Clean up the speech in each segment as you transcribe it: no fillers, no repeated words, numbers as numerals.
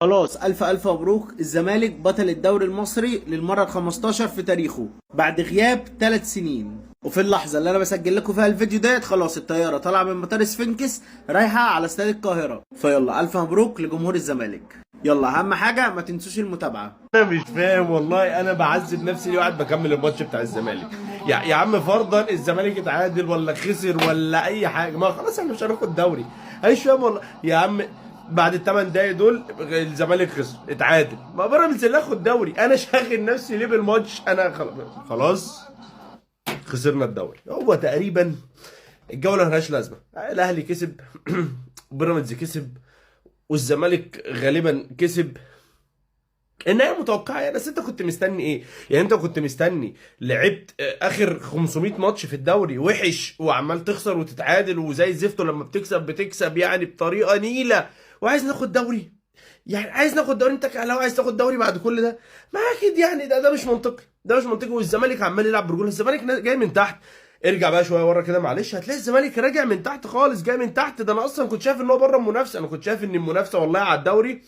خلاص، ألف ألف مبروك. الزمالك بطل الدوري المصري للمرة ال15 في تاريخه بعد غياب 3 سنين. وفي اللحظة اللي أنا بسجل لكم فيها الفيديو ديت خلاص الطيارة طالعة من مطار سفنكس رايحة على استاد القاهرة. فيلا ألف مبروك لجمهور الزمالك. يلا أهم حاجة ما تنسوش المتابعة. انا مش فاهم والله، انا بعذب نفسي ليه وقاعد بكمل الماتش بتاع الزمالك. يا عم فرضا الزمالك اتعادل ولا خسر ولا اي حاجه، ما خلاص احنا مش هناخد دوري. انا مش فاهم والله يا عم. بعد الثمان دقايق دول الزمالك خسر اتعادل، ما بيراميدز اللي هاخد دوري. انا شاغل نفسي ليه بالماتش؟ انا خلاص خسرنا الدوري. هو تقريبا الجوله ملهاش لازمه. الاهلي كسب بيراميدز كسب والزمالك غالبا كسب. النهايه متوقعه يعني، بس انت كنت مستني ايه؟ يعني انت كنت مستني لعبت اخر 500 ماتش في الدوري وحش وعمال تخسر وتتعادل وزي الزفت، ولما بتكسب يعني بطريقه نيله وعايز ناخد دوري؟ يعني عايز ناخد دوري؟ انت لو عايز تاخد دوري بعد كل ده ما اكيد يعني ده مش منطقي، ده مش منطقي. والزمالك عمال يلعب برجوله، الزمالك جاي من تحت. ارجع بقى شويه ورا كده معلش، هتلاقي الزمالك راجع من تحت خالص، جاي من تحت. ده انا اصلا كنت شايف ان هو بره المنافسه، انا كنت شايف ان المنافسه والله على الدوري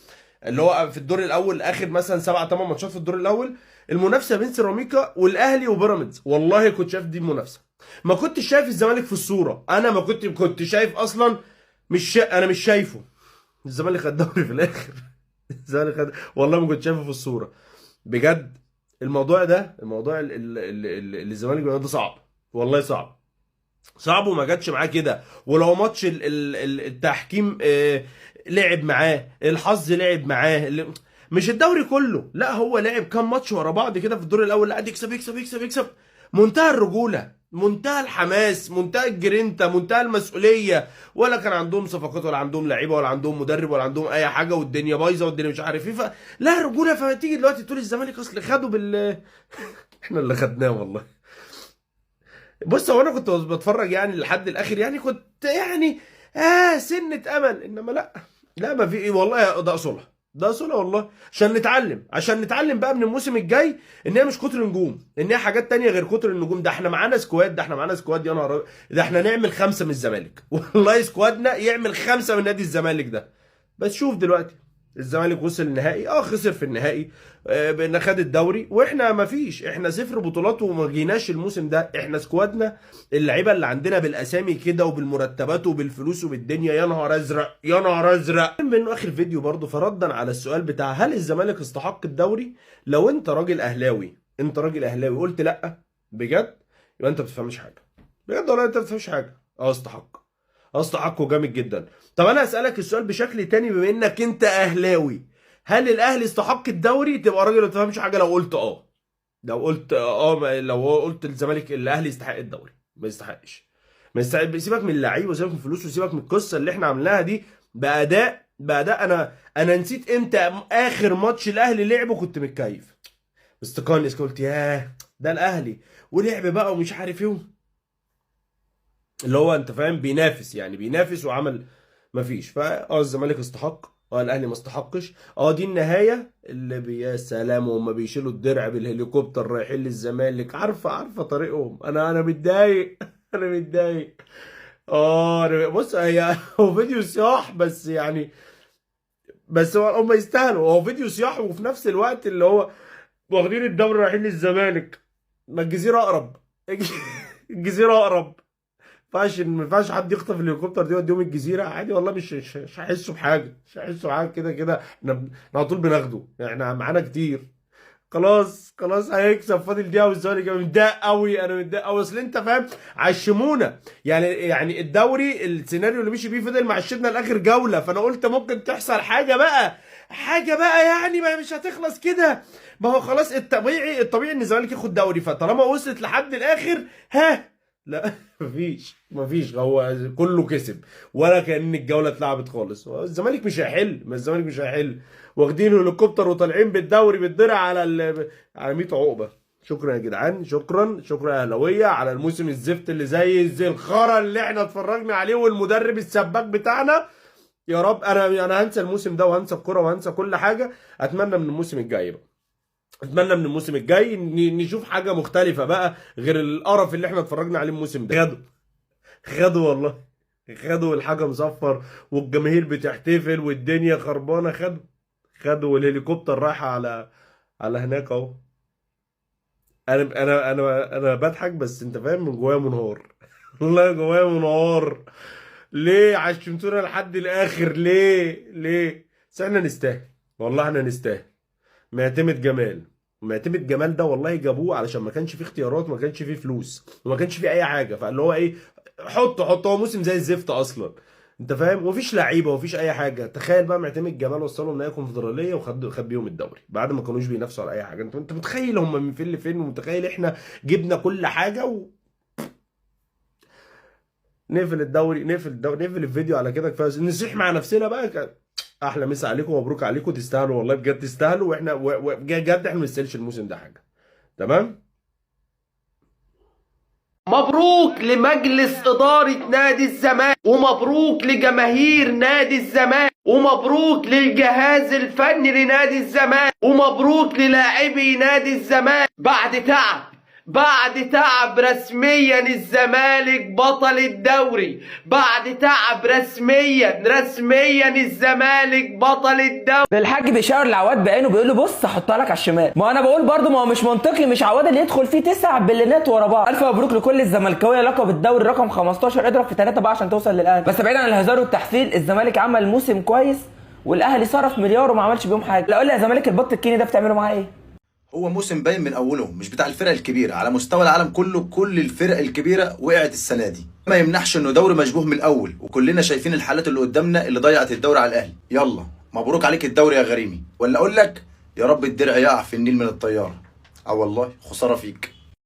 اللي هو في الدور الاول اخر مثلا 7 8 ماتشات في الدور الاول، المنافسه بين سيراميكا والاهلي وبيراميدز. والله كنت شايف دي المنافسه، ما كنتش شايف الزمالك في الصوره. انا ما كنت شايف اصلا، انا مش شايفه. الزمالك خد دوري في الاخر. الزمالك خد، والله ما كنت شايفه في الصوره بجد. الموضوع اللي الزمالك بيعمله ده صعب، والله صعب صعب وما جاتش معاه كده. ولو ماتش التحكيم لعب معاه، الحظ لعب معاه، مش الدوري كله، لا هو لعب كام ماتش ورا بعض كده في الدور الاول قاعد يكسب يكسب يكسب يكسب. منتهى الرجوله، منتهى الحماس، منتهى الجرينتا، منتهى المسؤوليه. ولا كان عندهم صفقات ولا عندهم لعيبه ولا عندهم مدرب ولا عندهم اي حاجه، والدنيا بايظه والدنيا مش عارف ايه. لا رجوله. فتيجي دلوقتي تقول الزمالك اصل خدوا احنا اللي خدناه والله. بص هو انا كنت بتفرج يعني لحد الاخر، يعني كنت يعني سنة امل، انما لا. لا ما في ايه والله، ده اصولها، ده اصولها والله. عشان نتعلم بقى من الموسم الجاي ان هي مش كتر نجوم، ان هي حاجات تانية غير كتر النجوم. ده احنا معانا سكواد، يا نهار أبيض. ده احنا نعمل 5 من الزمالك والله سكوادنا يعمل 5 من نادي الزمالك ده. بس شوف دلوقتي الزمالك وصل النهائي، خسر في النهائي، بان خد الدوري، واحنا ما فيش، احنا 0 بطولات وما جيناش الموسم ده. احنا سكوادنا اللعيبه اللي عندنا بالاسامي كده وبالمرتبات وبالفلوس وبالدنيا، يا نهار ازرق يا نهار ازرق. منه اخر فيديو برضه فردا على السؤال بتاع هل الزمالك استحق الدوري. لو انت راجل اهلاوي، قلت لا بجد، يبقى انت ما بتفهمش حاجه بجد والله، انت ما بتفهمش حاجه. استحقه جامد جدا. طب انا اسالك السؤال بشكل تاني، بما انك انت اهلاوي، هل الاهلي استحق الدوري؟ تبقى راجل ما تفهمش حاجه لو قلت لو قلت الزمالك الاهلي يستحق الدوري. ما يستحقش، ما يستحق. سيبك من اللعيبه وسيبك من الفلوس وسيبك من القصه اللي احنا عملناها دي. باداء انا نسيت امتى اخر ماتش الاهلي لعبه كنت متكيف. استقال قلت ياه ده الاهلي ولعب بقى ومش عارف ايه، اللي هو انت فاهم بينافس، يعني بينافس وعمل. مفيش. الزمالك استحق، الاهلي ما استحقش. دي النهايه اللي يا سلام، وهم بيشيلوا الدرع بالهليكوبتر رايحين للزمالك، عارفه طريقهم. انا متضايق انا متضايق. بص هو فيديو صياح بس يعني، بس هم يستاهلوا. هو فيديو صياح وفي نفس الوقت اللي هو واخدين الدوري رايحين للزمالك. ما الجزيره اقرب. الجزيره اقرب. ما ينفعش حد يخطف الهليكوبتر دي يوديهم الجزيره عادي والله. مش هيحسوا بحاجه، كده كده احنا على طول بناخده، يعني احنا معانا كتير. خلاص هيكسب، فاضل دقيقه والزمالك. متضايق قوي، انا متضايق قوي. اصل انت فاهم عشمونا، يعني الدوري السيناريو اللي مشي بيه فضل معشمنا لاخر جوله، فانا قلت ممكن تحصل حاجه بقى يعني، ما مش هتخلص كده. ما هو خلاص الطبيعي ان الزمالك ياخد دوري، فطالما وصلت لحد الاخر لا مفيش هو كله كسب، ولا كأن الجولة اتلعبت خالص. الزمالك مش هيحل، ما الزمالك مش هيحل. واخدين هليكوبتر وطالعين بالدوري بالدرع على 100 عقبة. شكرا يا جدعان، شكرا يا اهلاويه على الموسم الزفت اللي زي الخرا اللي احنا اتفرجنا عليه، والمدرب السباك بتاعنا. يا رب انا هنسى الموسم ده وهنسى الكوره وهنسى كل حاجه. اتمنى من الموسم الجاي بقى، نشوف حاجه مختلفه بقى غير القرف اللي احنا اتفرجنا عليه الموسم ده. خدوا والله، خدوا الحاجه مصفر والجماهير بتحتفل والدنيا خربانه. خدوا الهليكوبتر رايح على هناك اهو. انا بضحك، بس انت فاهم من جوايا منهار. والله جوايا منهار. ليه عشمتونا لحد الاخر؟ ليه؟ بس احنا نستاهل، والله احنا نستاهل. معتمد جمال ده والله جابوه علشان ما كانش فيه اختيارات، ما كانش فيه فلوس، وما كانش فيه اي حاجه، فاللي هو ايه، حط هو موسم زي الزفت اصلا، انت فاهم، ومفيش لعيبه ومفيش اي حاجه. تخيل بقى معتمد جمال وصلهم نهائي كونفدراليه خد بيهم الدوري بعد ما كانوش بينافسوا على اي حاجه. انت متخيل هم من فين لفين، ومتخيل احنا جبنا كل حاجه نقفل الفيديو على كده. كفايه نصيح مع نفسنا بقى. احلى مسا عليكم، مبروك عليكم، تستاهلوا والله بجد تستاهلوا، واحنا بجد احنا ما نستاهلش الموسم ده حاجه. تمام. مبروك لمجلس إدارة نادي الزمالك، ومبروك لجماهير نادي الزمالك، ومبروك للجهاز الفني لنادي الزمالك، ومبروك للاعبي نادي الزمالك. بعد تعب رسميا الزمالك بطل الدوري. بعد تعب رسميا الزمالك بطل الدوري. الحاج بيشاور لعواد بعينه بيقول له بص هحطها لك على الشمال. ما انا بقول برضه ما هو مش منطقي مش عواد اللي يدخل فيه 9 بلينات ورا بعض. الف مبروك لكل الزملكاويه لقب الدوري رقم 15. اضرب في 3 بقى عشان توصل للاهلي. بس بعيد عن الهزار والتحفيل، الزمالك عمل موسم كويس والاهلي صرف مليار وما عملش بيهم حاجه. لا قول لي يا زمالك البط الكيني ده بتعملوا معاه ايه؟ هو موسم باين من اوله، مش بتاع الفرق الكبيره على مستوى العالم كله. كل الفرق الكبيره وقعت السنه دي، ما يمنحش انه دوري مشبوه من الاول، وكلنا شايفين الحالات اللي قدامنا اللي ضيعت الدوري على الاهلي. يلا مبروك عليك الدوري يا غريمي، ولا اقول لك يا رب الدرع يقع في النيل من الطياره. والله خساره فيك.